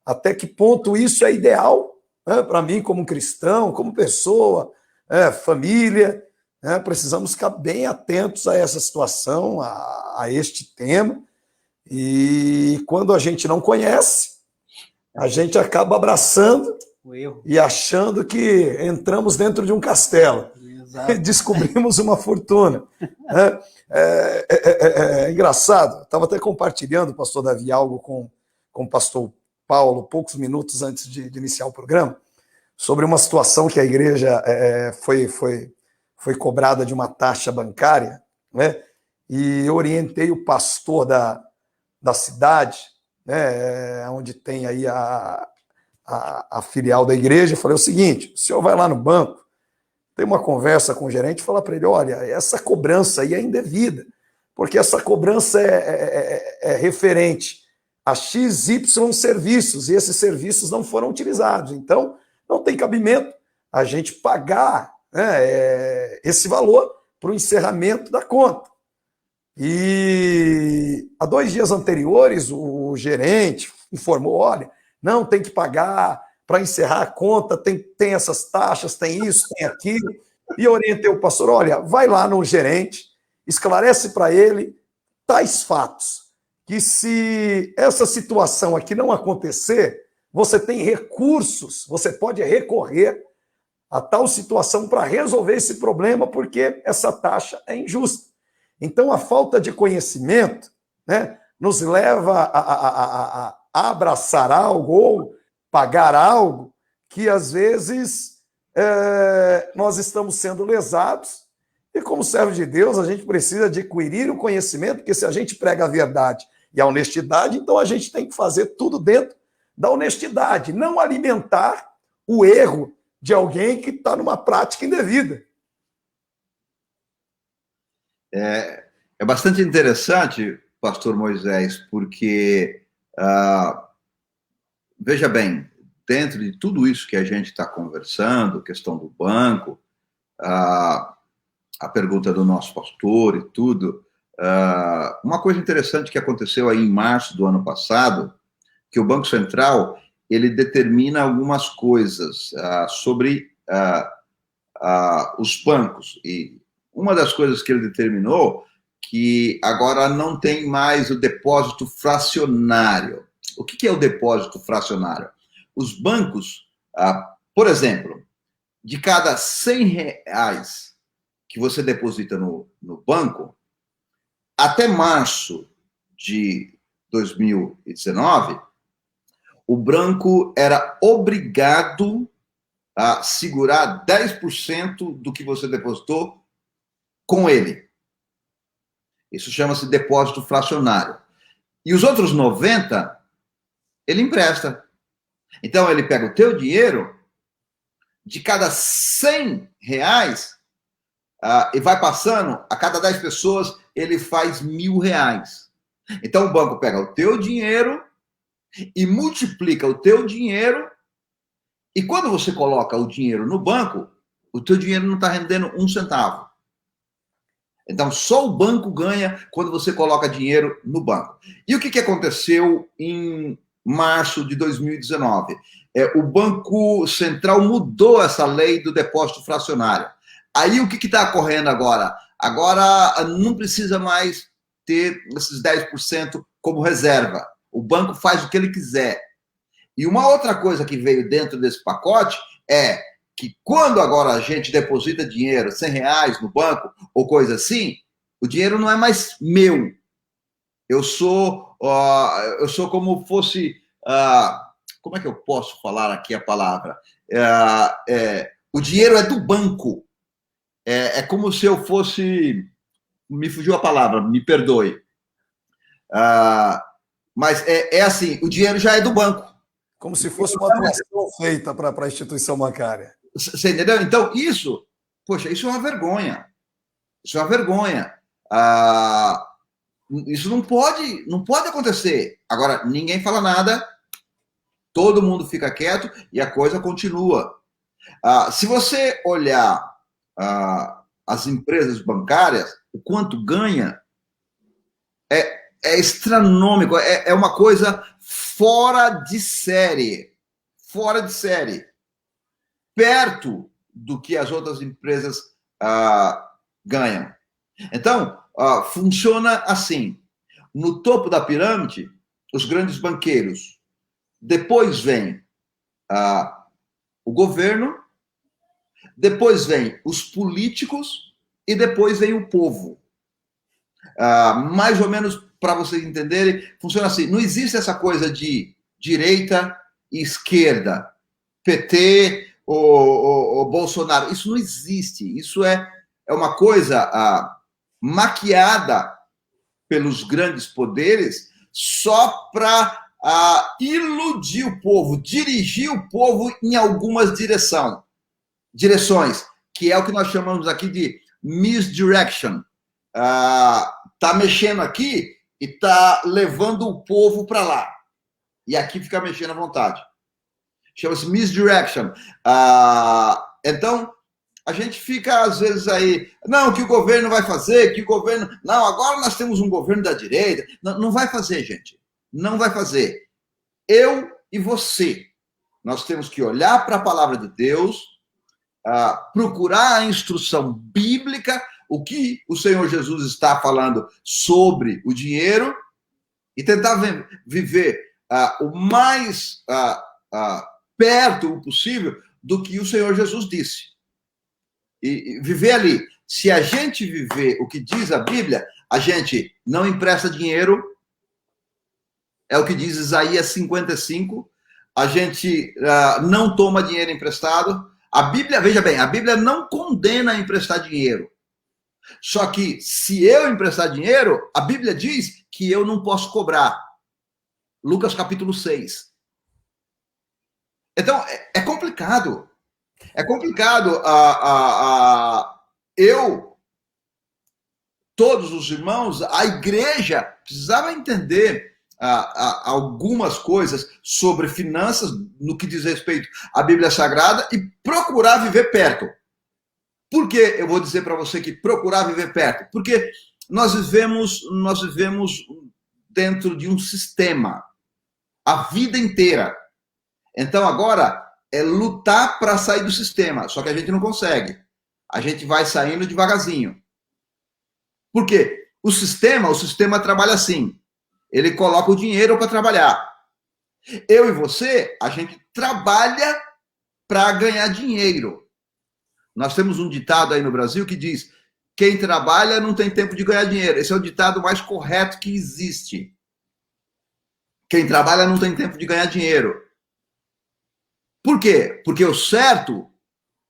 até que ponto isso é ideal, né, para mim como cristão, como pessoa, família, né, precisamos ficar bem atentos a essa situação, a este tema, e quando a gente não conhece, a gente acaba abraçando e achando que entramos dentro de um castelo. Exato. E descobrimos uma fortuna. É engraçado. Estava até compartilhando, pastor Davi, algo com o pastor Paulo, poucos minutos antes de iniciar o programa, sobre uma situação que a igreja foi cobrada de uma taxa bancária, né? E eu orientei o pastor da cidade, né, onde tem aí a filial da igreja, falei o seguinte: o senhor vai lá no banco, tem uma conversa com o gerente, fala para ele, olha, essa cobrança aí é indevida, porque essa cobrança é referente a XY serviços, e esses serviços não foram utilizados, então não tem cabimento a gente pagar, né, esse valor para o encerramento da conta. E há 2 dias anteriores, o gerente informou, olha, não, tem que pagar para encerrar a conta, tem essas taxas, tem isso, tem aquilo. E eu orientei o pastor, olha, vai lá no gerente, esclarece para ele tais fatos, que se essa situação aqui não acontecer, você tem recursos, você pode recorrer a tal situação para resolver esse problema, porque essa taxa é injusta. Então, a falta de conhecimento, né, nos leva a abraçar algo ou pagar algo que, às vezes, nós estamos sendo lesados. E, como servo de Deus, a gente precisa adquirir o conhecimento, porque se a gente prega a verdade e a honestidade, então a gente tem que fazer tudo dentro da honestidade, não alimentar o erro de alguém que está numa prática indevida.
É bastante interessante, pastor Moisés, porque, veja bem, dentro de tudo isso que a gente está conversando, questão do banco, a pergunta do nosso pastor e tudo, uma coisa interessante que aconteceu aí em março do ano passado, que o Banco Central, ele determina algumas coisas sobre os bancos, e uma das coisas que ele determinou que agora não tem mais o depósito fracionário. O que é o depósito fracionário? Os bancos, por exemplo, de cada R$100 que você deposita no banco, até março de 2019, o banco era obrigado a segurar 10% do que você depositou com ele. Isso chama-se depósito fracionário. E os outros 90%, ele empresta. Então, ele pega o teu dinheiro, de cada R$100, e vai passando, a cada 10 pessoas, ele faz R$1.000. Então, o banco pega o teu dinheiro e multiplica o teu dinheiro, e quando você coloca o dinheiro no banco, o teu dinheiro não está rendendo 1 centavo. Então, só o banco ganha quando você coloca dinheiro no banco. E o que aconteceu em março de 2019? O Banco Central mudou essa lei do depósito fracionário. Aí, o que está ocorrendo agora? Agora, não precisa mais ter esses 10% como reserva. O banco faz o que ele quiser. E uma outra coisa que veio dentro desse pacote é que quando agora a gente deposita dinheiro, R$100 no banco, ou coisa assim, o dinheiro não é mais meu. Eu sou como fosse... como é que eu posso falar aqui a palavra? O dinheiro é do banco. É como se eu fosse... Me fugiu a palavra, me perdoe. Mas é assim, o dinheiro já é do banco.
Como se fosse uma doação feita para a instituição bancária.
Você entendeu? Então, isso é uma vergonha. Isso é uma vergonha. Isso não pode acontecer. Agora, ninguém fala nada, todo mundo fica quieto e a coisa continua. Se você olhar as empresas bancárias, o quanto ganha, é astronômico, é uma coisa fora de série. Fora de série. Perto do que as outras empresas ganham. Então, funciona assim. No topo da pirâmide, os grandes banqueiros. Depois vem o governo, depois vem os políticos e depois vem o povo. Mais ou menos, para vocês entenderem, funciona assim. Não existe essa coisa de direita e esquerda, PT ou Bolsonaro. Isso não existe. Isso é uma coisa maquiada pelos grandes poderes só para iludir o povo, dirigir o povo em algumas direções, que é o que nós chamamos aqui de misdirection. Tá mexendo aqui e tá levando o povo para lá. E aqui fica mexendo à vontade. Chama-se misdirection. Então, a gente fica, às vezes, aí... Não, o que o governo vai fazer? Que o governo... Não, agora nós temos um governo da direita. Não, não vai fazer, gente. Não vai fazer. Eu e você, nós temos que olhar para a palavra de Deus, procurar a instrução bíblica, o que o Senhor Jesus está falando sobre o dinheiro e tentar viver o mais perto possível do que o Senhor Jesus disse. E viver ali. Se a gente viver o que diz a Bíblia, a gente não empresta dinheiro, é o que diz Isaías 55, a gente não toma dinheiro emprestado. A Bíblia, veja bem, a Bíblia não condena a emprestar dinheiro. Só que, se eu emprestar dinheiro, a Bíblia diz que eu não posso cobrar. Lucas capítulo 6. Então, é complicado. É complicado. Todos os irmãos, a igreja precisava entender algumas coisas sobre finanças, no que diz respeito à Bíblia Sagrada, e procurar viver perto. Por que eu vou dizer para você que procurar viver perto? Porque nós vivemos dentro de um sistema a vida inteira. Então agora é lutar para sair do sistema, só que a gente não consegue. A gente vai saindo devagarzinho. Por quê? O sistema trabalha assim. Ele coloca o dinheiro para trabalhar. Eu e você, a gente trabalha para ganhar dinheiro. Nós temos um ditado aí no Brasil que diz: quem trabalha não tem tempo de ganhar dinheiro. Esse é o ditado mais correto que existe. Quem trabalha não tem tempo de ganhar dinheiro. Por quê? Porque o certo,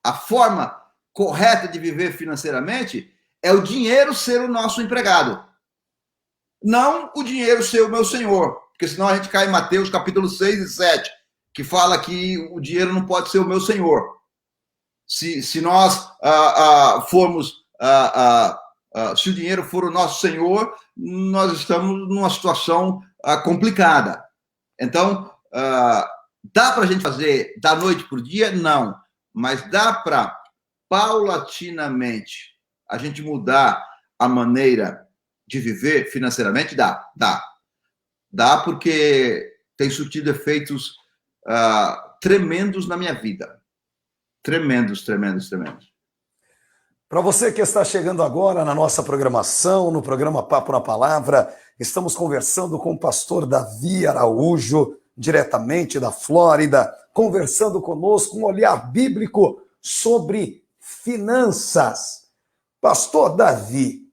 a forma correta de viver financeiramente, é o dinheiro ser o nosso empregado. Não o dinheiro ser o meu senhor. Porque senão a gente cai em Mateus capítulo 6 e 7, que fala que o dinheiro não pode ser o meu senhor. Se nós formos... se o dinheiro for o nosso senhor, nós estamos numa situação complicada. Então, dá para a gente fazer da noite para o dia? Não. Mas dá para, paulatinamente, a gente mudar a maneira de viver financeiramente? Dá. Dá porque tem surtido efeitos tremendos na minha vida. Tremendos.
Para você que está chegando agora na nossa programação, no programa Papo na Palavra, estamos conversando com o pastor Davi Araújo, diretamente da Flórida, conversando conosco um olhar bíblico sobre finanças. Pastor Davi,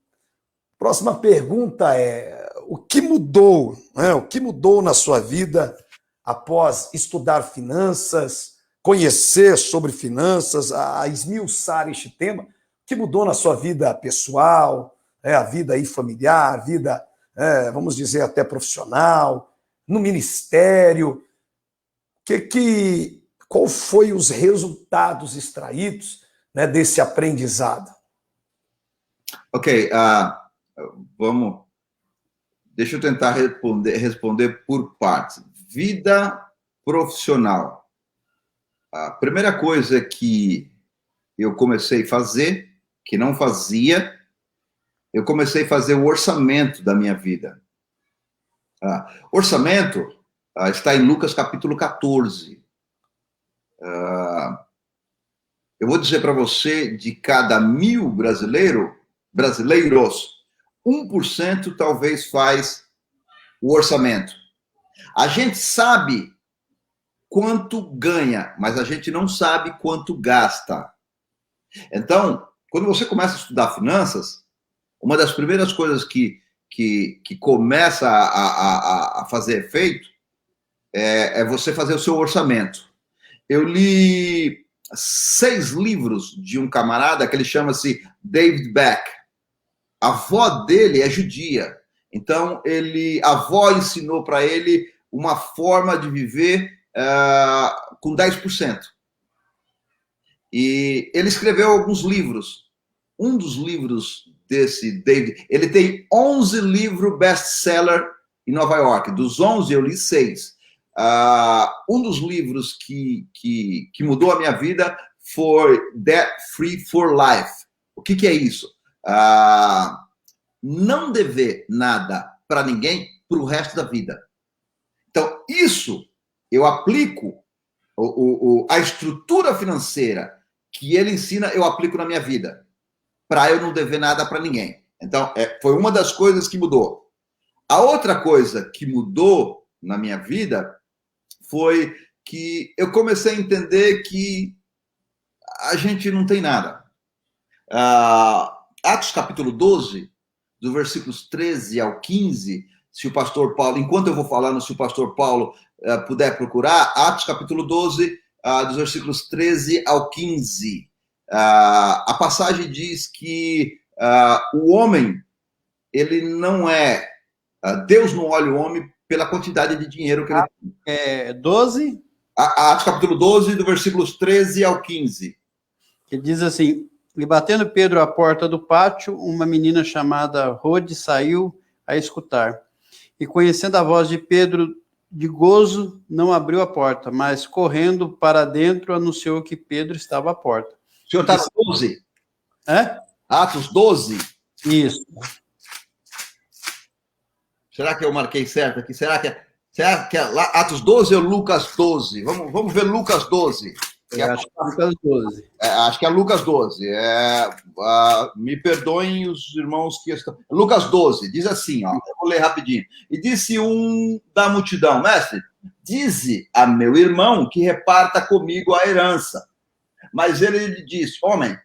próxima pergunta é: o que mudou? O que mudou na sua vida após estudar finanças, conhecer sobre finanças, a esmiuçar este tema? O que mudou na sua vida pessoal, a vida aí familiar, a vida, vamos dizer, até profissional, no ministério? Qual foi os resultados extraídos, desse aprendizado?
Ok, deixa eu tentar responder por partes. Vida profissional. A primeira coisa que eu comecei a fazer, que não fazia, eu comecei a fazer o orçamento da minha vida. Orçamento está em Lucas capítulo 14. Eu vou dizer para você, de cada 1.000 brasileiros, 1% talvez faz o orçamento. A gente sabe quanto ganha, mas a gente não sabe quanto gasta. Então, quando você começa a estudar finanças, uma das primeiras coisas que começa a fazer efeito é você fazer o seu orçamento. Eu li 6 livros de um camarada que ele chama-se David Beck. A avó dele é judia. Então, a avó ensinou para ele uma forma de viver com 10%. E ele escreveu alguns livros. Um dos livros desse David, ele tem 11 livros best-seller em Nova York. Dos 11, eu li 6. Um dos livros que mudou a minha vida foi Debt Free for Life. O que é isso? Não dever nada para ninguém para o resto da vida. Então, isso eu aplico, a estrutura financeira que ele ensina, eu aplico na minha vida, para eu não dever nada para ninguém. Então, foi uma das coisas que mudou. A outra coisa que mudou na minha vida foi que eu comecei a entender que a gente não tem nada. Atos capítulo 12, do versículos 13 ao 15, se o pastor Paulo, enquanto eu vou falando, se o pastor Paulo puder procurar, Atos capítulo 12, dos versículos 13 ao 15. A passagem diz que o homem, ele não é... Deus não olha o homem pela quantidade de dinheiro que ele tem.
12?
Atos capítulo 12, do versículos 13 ao 15.
Que diz assim: e batendo Pedro à porta do pátio, uma menina chamada Rode saiu a escutar. E conhecendo a voz de Pedro, de gozo, não abriu a porta, mas correndo para dentro, anunciou que Pedro estava à porta.
O senhor está no 12? Atos 12?
Isso.
Será que eu marquei certo aqui? Será que é Atos 12 ou Lucas 12? Vamos ver Lucas 12.
Acho que é Lucas 12.
Acho que é Lucas 12. Me perdoem os irmãos que estão... Lucas 12, diz assim, ó, eu vou ler rapidinho. E disse um da multidão: mestre, dize a meu irmão que reparta comigo a herança. Mas ele lhe disse: homem,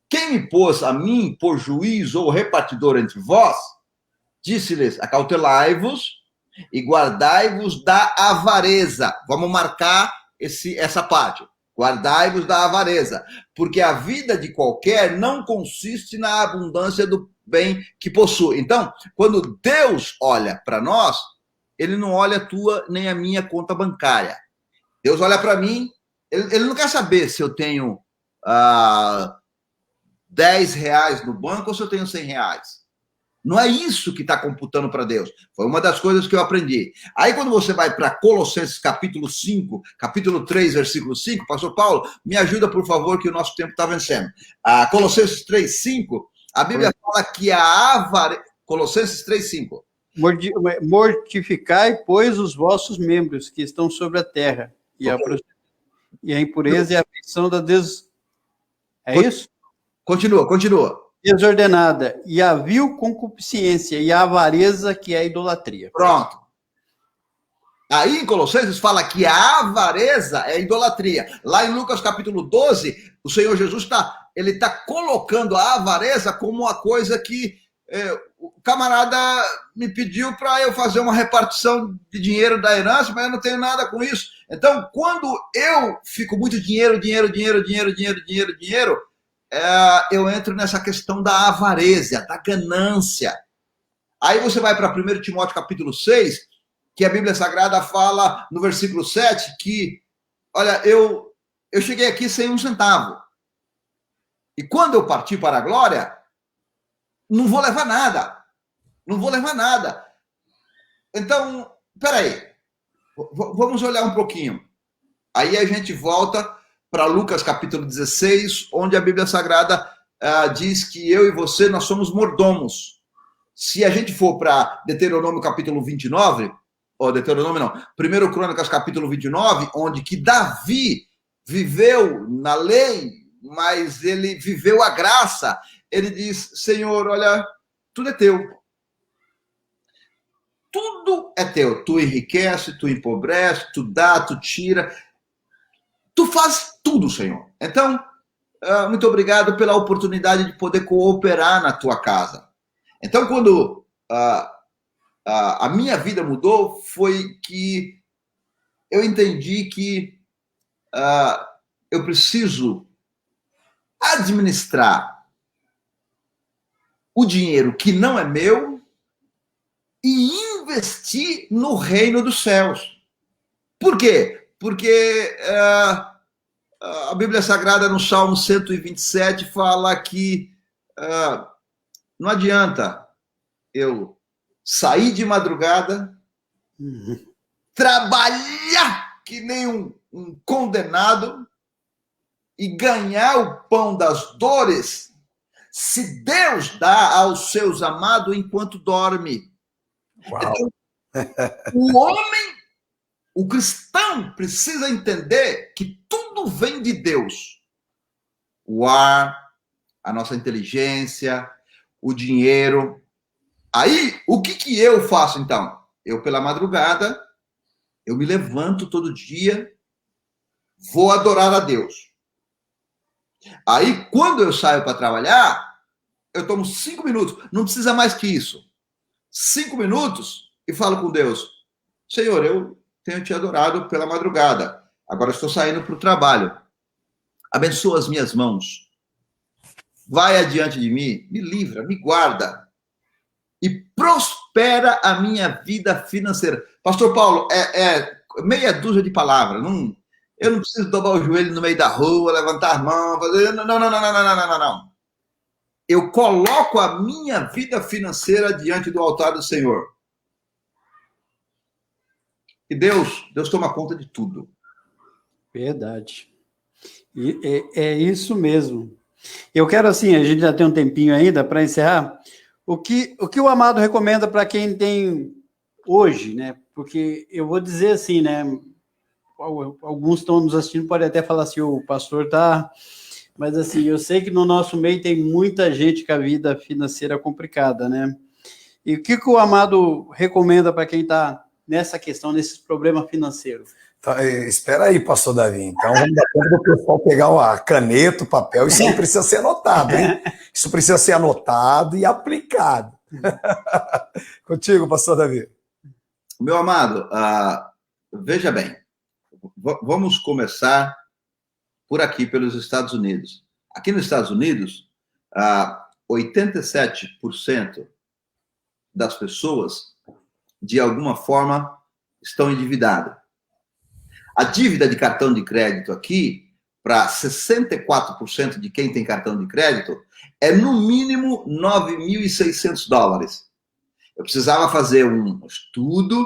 quem me pôs a mim por juiz ou repartidor entre vós? Disse-lhes: acautelai-vos e guardai-vos da avareza. Vamos marcar essa parte. Guardai-vos da avareza, porque a vida de qualquer não consiste na abundância do bem que possui. Então, quando Deus olha para nós, ele não olha a tua nem a minha conta bancária. Deus olha para mim, ele não quer saber se eu tenho 10 reais no banco ou se eu tenho 100 reais. Não é isso que está computando para Deus. Foi uma das coisas que eu aprendi. Aí, quando você vai para Colossenses capítulo 5, capítulo 3, versículo 5, pastor Paulo, me ajuda, por favor, que o nosso tempo está vencendo. Colossenses 3, 5, a Bíblia fala que a avareza... Colossenses 3, 5.
Mortificai, pois, os vossos membros que estão sobre a terra, e a impureza e a aflição da É isso?
Continua.
Desordenada, e a vil concupiscência, e a avareza, que é a idolatria.
Pronto. Aí em Colossenses fala que a avareza é a idolatria. Lá em Lucas capítulo 12, o Senhor Jesus está colocando a avareza como uma coisa que o camarada me pediu para eu fazer uma repartição de dinheiro da herança, mas eu não tenho nada com isso. Então, quando eu fico muito dinheiro, eu entro nessa questão da avareza, da ganância. Aí você vai para 1 Timóteo capítulo 6, que a Bíblia Sagrada fala no versículo 7 que, olha, eu cheguei aqui sem um centavo. E quando eu partir para a glória, não vou levar nada. Então, peraí, vamos olhar um pouquinho. Aí a gente volta para Lucas capítulo 16, onde a Bíblia Sagrada diz que eu e você, nós somos mordomos. Se a gente for para Deuteronômio capítulo 29, ou Deuteronômio não, 1 Crônicas capítulo 29, onde que Davi viveu na lei, mas ele viveu a graça, ele diz: Senhor, olha, tudo é teu. Tudo é teu. Tu enriquece, tu empobrece, tu dá, tu tira. Tu faz tudo, Senhor. Então, muito obrigado pela oportunidade de poder cooperar na tua casa. Então, quando a minha vida mudou, foi que eu entendi que eu preciso administrar o dinheiro que não é meu e investir no reino dos céus. Por quê? Porque a Bíblia Sagrada, no Salmo 127, fala que não adianta eu sair de madrugada, trabalhar que nem um condenado e ganhar o pão das dores, se Deus dá aos seus amados enquanto dorme.
Uau.
Então, o cristão precisa entender que tudo vem de Deus. O ar, a nossa inteligência, o dinheiro. Aí, o que eu faço, então? Eu, pela madrugada, eu me levanto todo dia, vou adorar a Deus. Aí, quando eu saio para trabalhar, eu tomo 5 minutos. Não precisa mais que isso. 5 minutos e falo com Deus. Senhor, eu tenho te adorado pela madrugada. Agora estou saindo para o trabalho. Abençoa as minhas mãos. Vai adiante de mim, me livra, me guarda. E prospera a minha vida financeira. Pastor Paulo, meia dúzia de palavras. Eu não preciso dobrar o joelho no meio da rua, levantar as mãos, fazer... Não. Eu coloco a minha vida financeira diante do altar do Senhor. E Deus toma conta de tudo.
Verdade. E é isso mesmo. Eu quero, assim, a gente já tem um tempinho ainda para encerrar. O que o Amado recomenda para quem tem hoje, né? Porque eu vou dizer assim, né? Alguns estão nos assistindo, podem até falar assim, o pastor tá... Mas, assim, eu sei que no nosso meio tem muita gente com a vida financeira complicada, né? E o que o Amado recomenda para quem está nessa questão, nesses problemas financeiros?
Tá, espera aí, pastor Davi. Então, vamos dar conta do pessoal pegar a caneta, o papel. Isso aí precisa ser anotado, hein? Isso precisa ser anotado e aplicado. Contigo, pastor Davi.
Meu amado, veja bem. Vamos começar por aqui, pelos Estados Unidos. Aqui nos Estados Unidos, 87% das pessoas, de alguma forma, estão endividadas. A dívida de cartão de crédito aqui, para 64% de quem tem cartão de crédito, é no mínimo $9.600. Eu precisava fazer um estudo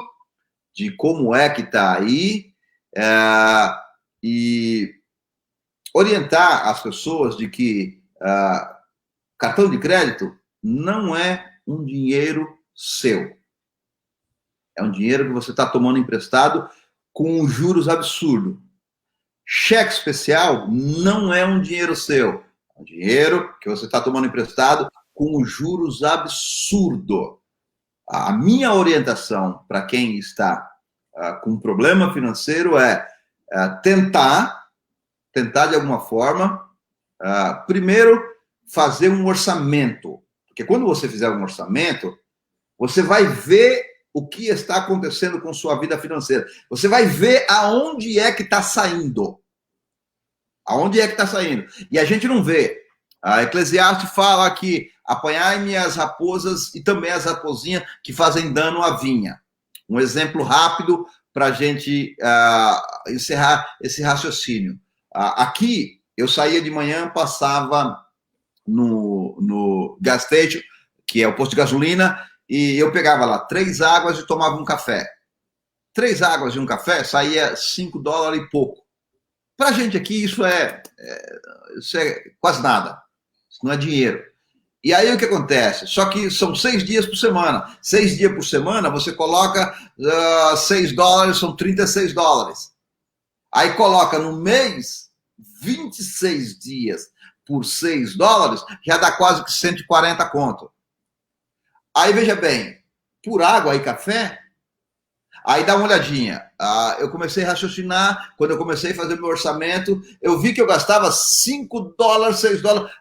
de como é que está aí e orientar as pessoas de que cartão de crédito não é um dinheiro seu. É um dinheiro que você está tomando emprestado com juros absurdos. Cheque especial não é um dinheiro seu. É um dinheiro que você está tomando emprestado com juros absurdos. A minha orientação para quem está com problema financeiro é tentar de alguma forma, primeiro, fazer um orçamento. Porque quando você fizer um orçamento, você vai ver o que está acontecendo com sua vida financeira. Você vai ver aonde é que está saindo. Aonde é que está saindo. E a gente não vê. A Eclesiastes fala que apanhai-me as raposas e também as raposinhas que fazem dano à vinha. Um exemplo rápido para a gente encerrar esse raciocínio. Aqui, eu saía de manhã, passava no gas station, que é o posto de gasolina, e eu pegava lá 3 águas e tomava um café. 3 águas e um café saía $5 e pouco. Para a gente aqui, isso é quase nada. Isso não é dinheiro. E aí o que acontece? Só que são 6 dias por semana. 6 dias por semana, você coloca $6, são $36. Aí coloca no mês 26 dias por $6, já dá quase que 140 conto. Aí veja bem, por água e café, aí dá uma olhadinha. Eu comecei a raciocinar, quando eu comecei a fazer meu orçamento, eu vi que eu gastava $5, $6,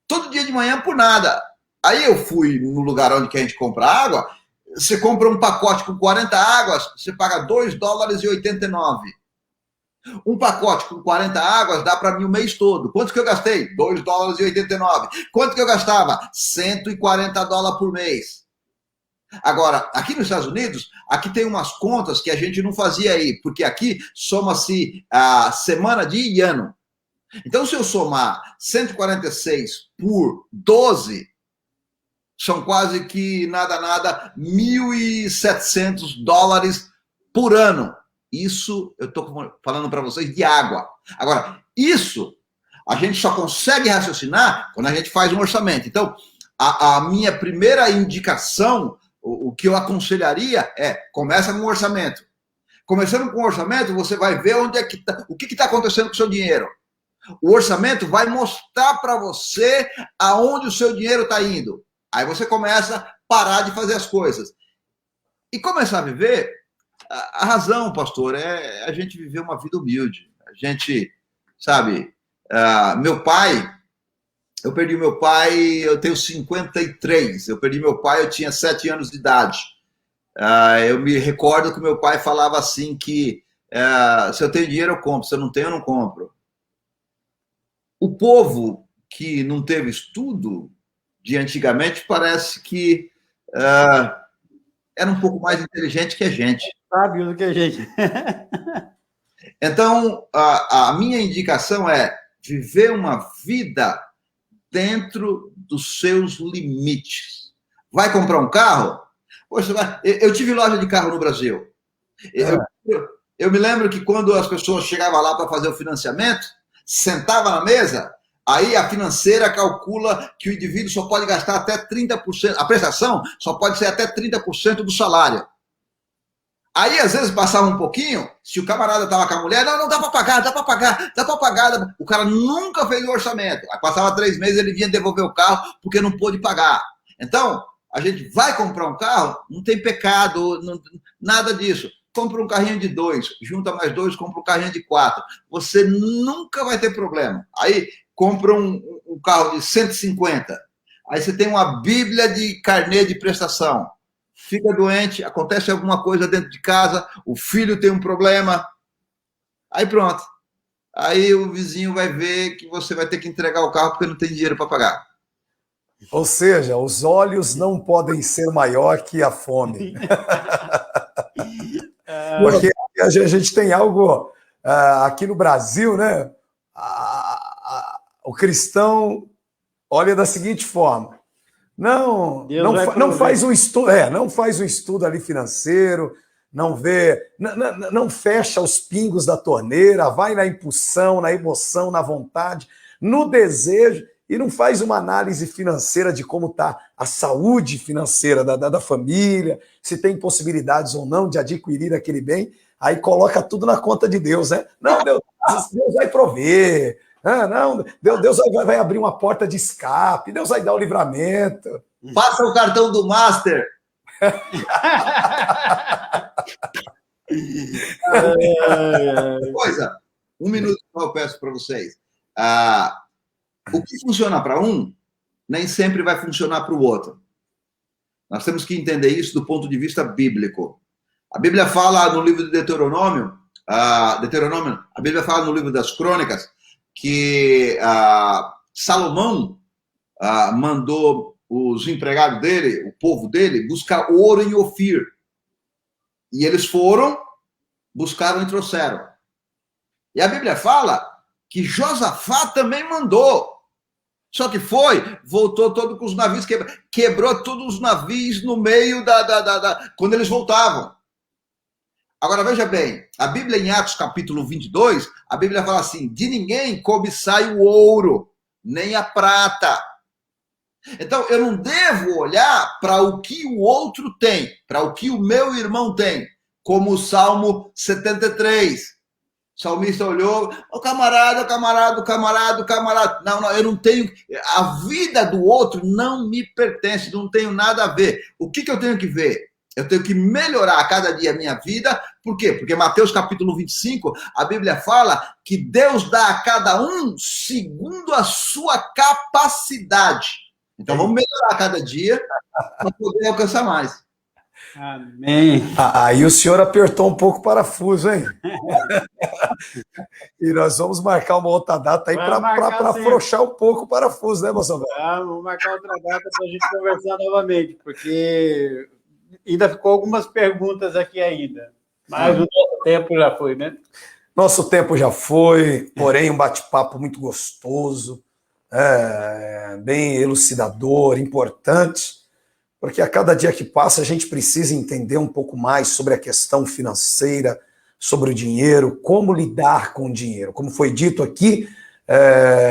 todo dia de manhã por nada. Aí eu fui no lugar onde que a gente compra água, Você compra um pacote com 40 águas, você paga $2,89. Um pacote com 40 águas dá para mim o mês todo. Quanto que eu gastei? $2,89. Quanto que eu gastava? $140 por mês. Agora, aqui nos Estados Unidos, aqui tem umas contas que a gente não fazia aí, porque aqui soma-se a semana, dia e ano. Então, se eu somar 146 por 12, são quase que nada, $1.700 por ano. Isso eu estou falando para vocês de água. Agora, isso a gente só consegue raciocinar quando a gente faz um orçamento. Então, a minha primeira indicação, o que eu aconselharia é, começa com um orçamento. Começando com um orçamento, você vai ver onde é que tá, o que está acontecendo com o seu dinheiro. O orçamento vai mostrar para você aonde o seu dinheiro está indo. Aí você começa a parar de fazer as coisas. E começar a viver, a razão, pastor, é a gente viver uma vida humilde. A gente, sabe, meu pai, eu perdi meu pai, eu tenho 53. Eu perdi meu pai, eu tinha 7 anos de idade. Eu me recordo que meu pai falava assim que se eu tenho dinheiro eu compro, se eu não tenho eu não compro. O povo que não teve estudo de antigamente parece que era um pouco mais inteligente que a gente.
Sábio do que a gente.
Então, a minha indicação é viver uma vida dentro dos seus limites. Vai comprar um carro? Poxa, eu tive loja de carro no Brasil. Eu me lembro que quando as pessoas chegavam lá para fazer o financiamento, sentava na mesa, aí a financeira calcula que o indivíduo só pode gastar até 30%, a prestação só pode ser até 30% do salário. Aí, às vezes, passava um pouquinho, se o camarada estava com a mulher, não dá para pagar, dá para pagar. O cara nunca fez o orçamento. Aí passava 3 meses, ele vinha devolver o carro porque não pôde pagar. Então, a gente vai comprar um carro, não tem pecado, nada disso. Compra um carrinho de 2, junta mais 2, compra um carrinho de 4. Você nunca vai ter problema. Aí, compra um carro de 150. Aí você tem uma bíblia de carnê de prestação. Fica doente, acontece alguma coisa dentro de casa, o filho tem um problema, aí pronto. Aí o vizinho vai ver que você vai ter que entregar o carro porque não tem dinheiro para pagar.
Ou seja, os olhos não podem ser maior que a fome. Porque a gente tem algo aqui no Brasil, né? O cristão olha da seguinte forma. Não faz um estudo, não faz um estudo ali financeiro, não fecha os pingos da torneira, vai na impulsão, na emoção, na vontade, no desejo, e não faz uma análise financeira de como está a saúde financeira da família, se tem possibilidades ou não de adquirir aquele bem, aí coloca tudo na conta de Deus, né? Não, Deus vai prover. Não, Deus vai abrir uma porta de escape, Deus vai dar o livramento.
Passa o cartão do Master. Coisa, 1 minuto que eu peço para vocês. O que funciona para um, nem sempre vai funcionar para o outro. Nós temos que entender isso do ponto de vista bíblico. A Bíblia fala no livro de Deuteronômio, a Bíblia fala no livro das Crônicas, que Salomão mandou os empregados dele, o povo dele, buscar ouro em Ofir. E eles foram, buscaram e trouxeram. E a Bíblia fala que Josafá também mandou. Só que voltou todo com os navios, quebrou todos os navios no meio quando eles voltavam. Agora, veja bem, a Bíblia em Atos capítulo 22, a Bíblia fala assim, de ninguém cobiçai o ouro, nem a prata. Então, eu não devo olhar para o que o outro tem, para o que o meu irmão tem, como o Salmo 73. O salmista olhou, o camarada. Não, eu não tenho, a vida do outro não me pertence, não tenho nada a ver. O que eu tenho que ver? Eu tenho que melhorar a cada dia a minha vida. Por quê? Porque Mateus capítulo 25, a Bíblia fala que Deus dá a cada um segundo a sua capacidade. Então vamos melhorar a cada dia para poder alcançar mais.
Amém.
Aí o senhor apertou um pouco o parafuso, hein? E nós vamos marcar uma outra data aí para afrouxar um pouco o parafuso, né, moção?
Vamos marcar outra data para a gente conversar novamente, porque ainda ficou algumas perguntas aqui ainda. Mas o nosso tempo já foi, né?
Nosso tempo já foi, porém um bate-papo muito gostoso, bem elucidador, importante, porque a cada dia que passa a gente precisa entender um pouco mais sobre a questão financeira, sobre o dinheiro, como lidar com o dinheiro. Como foi dito aqui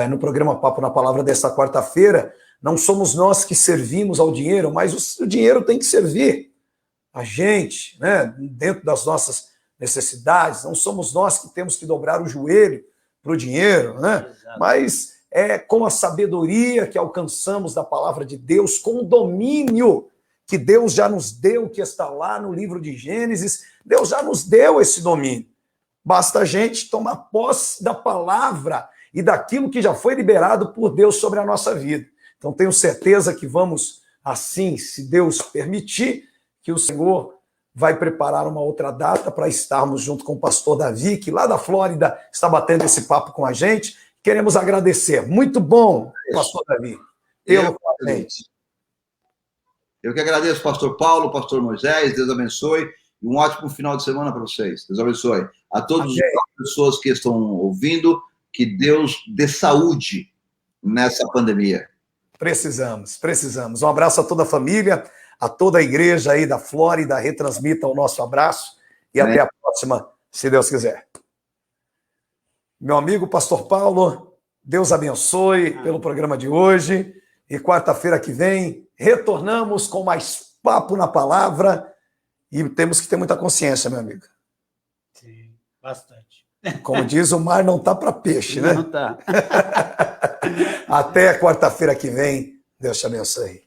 no programa Papo na Palavra desta quarta-feira, não somos nós que servimos ao dinheiro, mas o dinheiro tem que servir a gente, né, dentro das nossas necessidades. Não somos nós que temos que dobrar o joelho para o dinheiro, né? Mas é com a sabedoria que alcançamos da palavra de Deus, com o domínio que Deus já nos deu, que está lá no livro de Gênesis. Deus já nos deu esse domínio. Basta a gente tomar posse da palavra e daquilo que já foi liberado por Deus sobre a nossa vida. Então tenho certeza que vamos, assim, se Deus permitir, que o Senhor vai preparar uma outra data para estarmos junto com o pastor Davi, que lá da Flórida está batendo esse papo com a gente. Queremos agradecer. Muito bom, pastor Davi, pelo presente.
Eu que agradeço, pastor Paulo, pastor Moisés, Deus abençoe, e um ótimo final de semana para vocês. Deus abençoe. A todas as pessoas que estão ouvindo, que Deus dê saúde nessa pandemia.
Precisamos. Um abraço a toda a família, a toda a igreja aí da Flórida, retransmita o nosso abraço e até a próxima, se Deus quiser. Meu amigo pastor Paulo, Deus abençoe pelo programa de hoje, e quarta-feira que vem retornamos com mais Papo na Palavra, e temos que ter muita consciência, meu amigo.
Sim, bastante.
Como diz, o mar não tá para peixe, né?
Não tá.
Até quarta-feira que vem, Deus te abençoe.